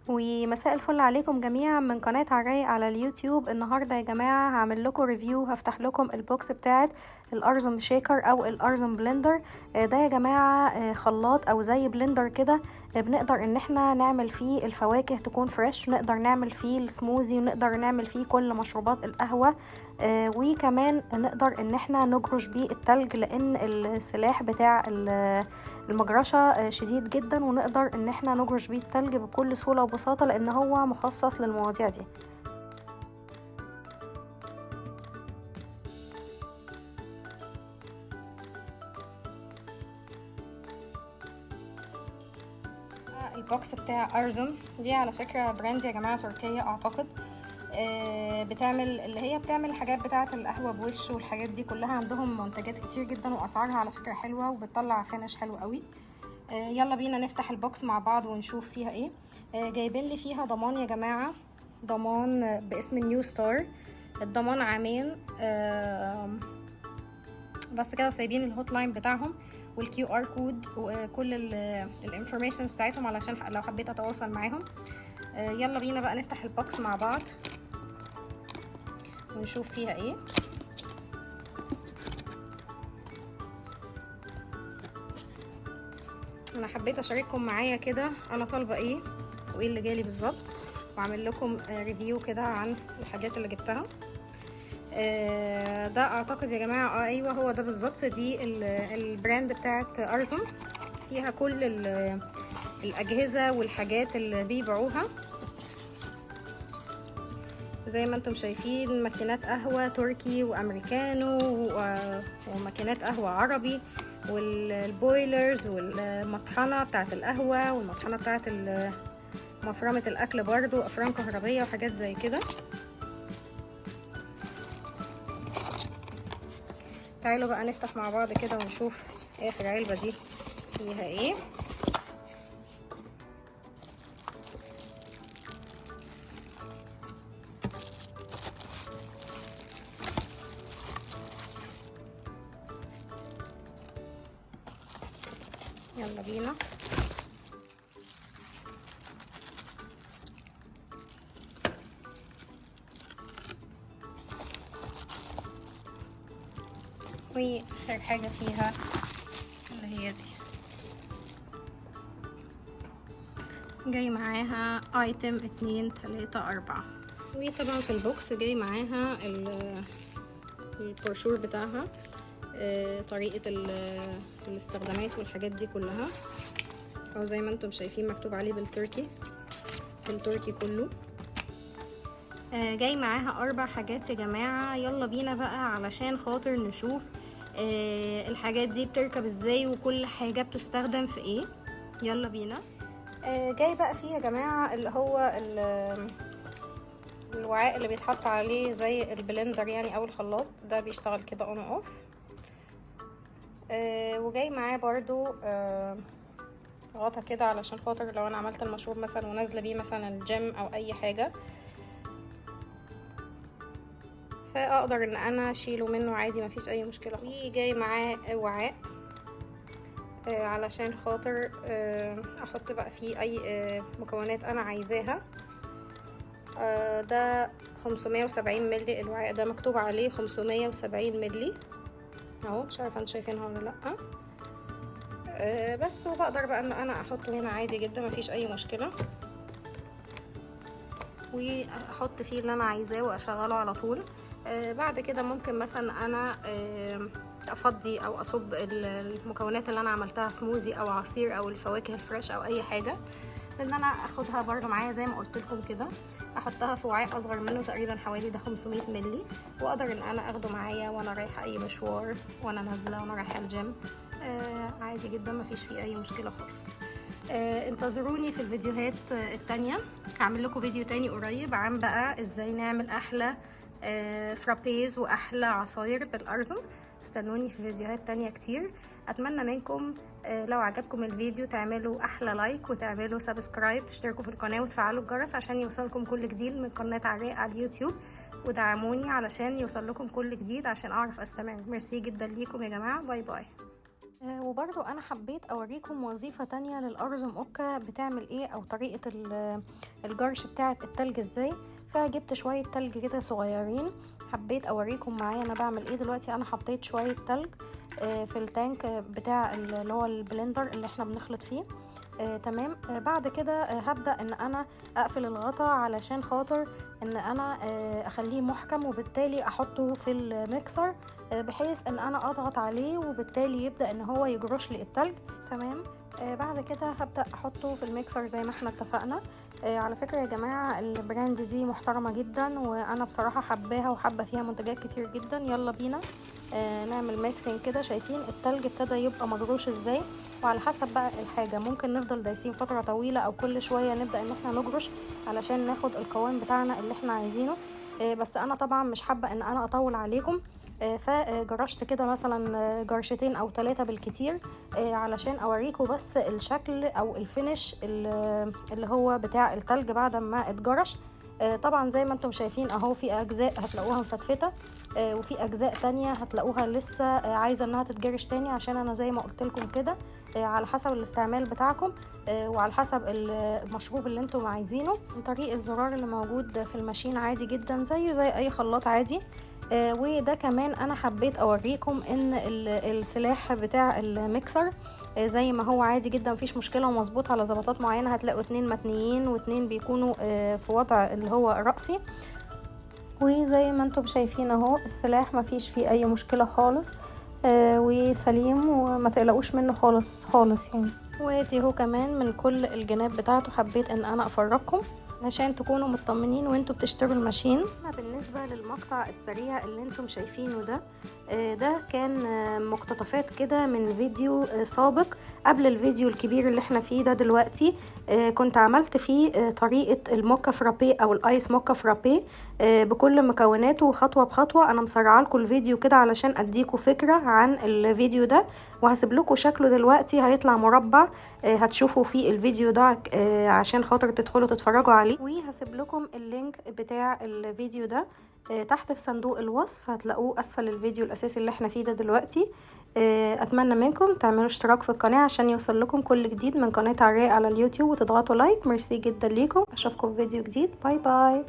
ومساء الفل عليكم جميعا من قناة عرايق على اليوتيوب. النهاردة يا جماعة هعمل لكم ريفيو، هفتح لكم البوكس بتاعت الارزم شيكر او الارزم بلندر. ده يا جماعة خلاط او زي بلندر كده. بنقدر ان احنا نعمل فيه الفواكه تكون فريش، نقدر نعمل فيه السموزي، ونقدر نعمل فيه كل مشروبات القهوة. وكمان نقدر ان احنا نجرش بيه التلج، لان السلاح بتاع المجرشة شديد جدا، ونقدر ان احنا نجرش بيه التلج بكل سهولة وبساطة لان هو مخصص للمواضيع دي. البوكس بتاع ارزم دي على فكرة براند يا جماعة تركية اعتقد. بتعمل اللي هي بتعمل الحاجات بتاعة القهوة بوش والحاجات دي كلها. عندهم منتجات كتير جدا واسعارها على فكرة حلوة وبتطلع فينش حلو قوي. يلا بينا نفتح البوكس مع بعض ونشوف فيها ايه. جايبين لي فيها ضمان يا جماعة، ضمان باسم نيو ستار. الضمان عامين بس كده، وسايبين الهوت لاين بتاعهم والكيو ار كود وكل الانفورميشنز بتاعتهم علشان لو حبيت اتواصل معاهم. يلا بينا بقى نفتح البوكس مع بعض ونشوف فيها ايه. انا حبيت اشارككم معايا كده انا طالبه ايه وايه اللي جالي بالظبط، واعمل لكم ريفيو كده عن الحاجات اللي جبتها. ده اعتقد يا جماعه ايوه هو ده بالظبط. دي البراند بتاعت ارزم، فيها كل الاجهزه والحاجات اللي بيبيعوها زي ما انتم شايفين. ماكينات قهوه تركي وامريكانو وماكينات قهوه عربي، والبويلرز والمطحنه بتاعت القهوه، والمطحنه بتاعت مفرمه الاكل برضو، افران كهربيه وحاجات زي كده. تعالوا بقى نفتح مع بعض كده ونشوف اخر علبة دي فيها ايه. يلا بينا. واخر حاجة فيها اللي هي دي، جاي معاها ايتم 2 3 4. وطبعا في البوكس جاي معاها البروشور بتاعها، طريقة الاستخدامات والحاجات دي كلها. او زي ما انتم شايفين مكتوب عليه بالتركي كله. جاي معاها 4 حاجات يا جماعة. يلا بينا بقى علشان خاطر نشوف الحاجات دي بتركب ازاي وكل حاجة بتستخدم في ايه. يلا بينا. جاي بقى فيه يا جماعة اللي هو الوعاء اللي بيتحط عليه زي البلندر يعني او الخلاط، ده بيشتغل كده اون اوف. وجاي معاه برضو غطا كده علشان خاطر لو انا عملت المشروب مثلا ونازله بيه مثلا الجيم او اي حاجه، فاقدر ان انا اشيله منه عادي مفيش اي مشكله. وجاي معاه وعاء علشان خاطر احط بقى فيه اي مكونات انا عايزاها. ده 570 مللي الوعاء ده، مكتوب عليه 570 مللي اهو، مش عارفه انتوا شايفينها ولا لا. بس وبقدر بقى ان انا احطه هنا عادي جدا مفيش اي مشكله، واحط فيه اللي انا عايزاه واشغله على طول. بعد كده ممكن مثلا انا افضي او اصب المكونات اللي انا عملتها سموزي او عصير او الفواكه الفريش او اي حاجه، ان انا اخدها برضو معايا زي ما قلت لكم كده، احطها في وعاء اصغر منه تقريبا حوالي ده 500 مللي، واقدر ان انا اخده معايا وانا رايحه اي مشوار، وانا نازله، وانا رايحه الجيم. عادي جدا مفيش فيه اي مشكله خالص. انتظروني في الفيديوهات التانية. هعمل لكم فيديو تاني قريب عن بقى ازاي نعمل احلى فرابيز واحلى عصاير بالارزم. استنوني في فيديوهات تانية كتير. اتمنى منكم لو عجبكم الفيديو تعملوا احلى لايك وتعملوا سبسكرايب، تشتركوا في القناة وتفعلوا الجرس عشان يوصلكم كل جديد من قناة عرايق على اليوتيوب، ودعموني علشان يوصل لكم كل جديد عشان اعرف استمر. ميرسي جدا ليكم يا جماعة. باي باي. وبرضو انا حبيت اوريكم وظيفة تانية للارز مؤكة بتعمل ايه، او طريقة الجرش بتاعة التلج ازاي. فجبت شوية تلج كده صغيرين، حبيت اوريكم معايا انا بعمل ايه دلوقتي. انا حطيت شوية تلج في التانك بتاع اللي هو البلندر اللي احنا بنخلط فيه. تمام. بعد كده هبدأ ان انا اقفل الغطا علشان خاطر ان انا اخليه محكم، وبالتالي احطه في الميكسر بحيث ان انا اضغط عليه وبالتالي يبدأ ان هو يجرش لي التلج. تمام. بعد كده هبدأ احطه في الميكسر زي ما احنا اتفقنا. على فكرة يا جماعة البراند دي محترمة جدا، وانا بصراحة حباها وحابة فيها منتجات كتير جدا. يلا بينا نعمل ميكسينج كده. شايفين التلج ابتدى يبقى مجروش ازاي؟ وعلى حسب بقى الحاجة ممكن نفضل دايسين فترة طويلة او كل شوية نبدأ ان احنا نجرش علشان ناخد القوام بتاعنا اللي احنا عايزينه. بس انا طبعا مش حابة ان انا اطول عليكم، فجرشت كده مثلا جرشتين او 3 بالكتير علشان اوريكم بس الشكل او الفينش اللي هو بتاع التلج بعد ما اتجرش. طبعا زي ما انتم شايفين اهو، في اجزاء هتلاقوها مفتفتة وفي اجزاء تانية هتلاقوها لسه عايزة انها تتجرش تاني، عشان انا زي ما قلت لكم كده على حسب الاستعمال بتاعكم وعلى حسب المشروب اللي انتم عايزينه. عن طريق الزرار اللي موجود في الماشين عادي جدا زيه زي اي خلاط عادي. وده كمان انا حبيت اوريكم ان السلاح بتاع الميكسر زي ما هو عادي جدا مفيش مشكلة، ومظبوط على ظبطات معينة. هتلاقوا 2 متنيين و2 بيكونوا في وضع اللي هو رأسي. وزي ما انتم شايفين اهو السلاح مفيش فيه اي مشكلة خالص وسليم، وما تقلقوش منه خالص خالص يعني. وادي هو كمان من كل الجناب بتاعته حبيت ان انا افرجكم عشان تكونوا مطمنين وانتوا بتشتروا الماشين. بالنسبة للمقطع السريع اللي انتم شايفينه ده كان مقتطفات كده من فيديو سابق قبل الفيديو الكبير اللي احنا فيه ده دلوقتي. كنت عملت فيه طريقة الموكا فرابي او الايس موكا فرابي بكل مكوناته خطوة بخطوة. انا مسرعه لكم الفيديو كده علشان اديكم فكرة عن الفيديو ده، وهسيب لكم شكله دلوقتي هيطلع مربع هتشوفوا فيه الفيديو ده عشان خاطر تدخلوا تتفرجوا عليه. وهسيب لكم اللينك بتاع الفيديو ده تحت في صندوق الوصف، هتلاقوه اسفل الفيديو الاساسي اللي احنا فيه ده دلوقتي. اتمنى منكم تعملوا اشتراك في القناة عشان يوصل لكم كل جديد من قناة عراق على اليوتيوب، وتضغطوا لايك. ميرسي جدا ليكم، اشوفكم في فيديو جديد. باي باي.